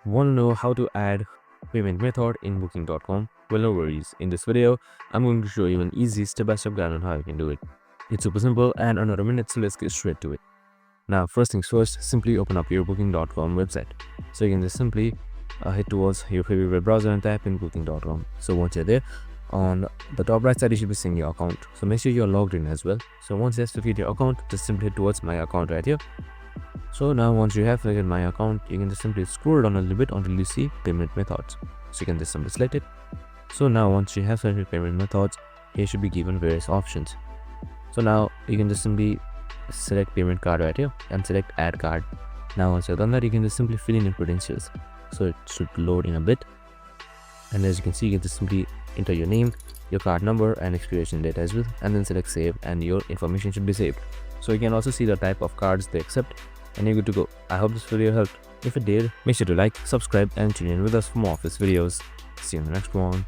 Want to know how to add payment method in booking.com? Well, no worries. In this video, I'm going to show you an easy step-by-step guide on how you can do it. It's super simple and under a minute, so let's get straight to it. Now, first things first, simply open up your booking.com website. So you can just simply head towards your favorite web browser and type in booking.com. So once you're there, on the top right side, you should be seeing your account. So make sure you're logged in as well. So once you have to your account, just simply head towards my account right here. So now once you have selected my account, you can just simply scroll down a little bit until you see payment methods. So you can just simply select it. So now once you have selected payment methods, here should be given various options. So now you can just simply select payment card right here and select add card. Now once you've done that, you can just simply fill in your credentials. So it should load in a bit. And as you can see, you can just simply enter your name, your card number and expiration date as well, and then select save, and your information should be saved. So you can also see the type of cards they accept, and you're good to go. I hope this video helped. If it did, make sure to like, subscribe and tune in with us for more of these videos. See you in the next one.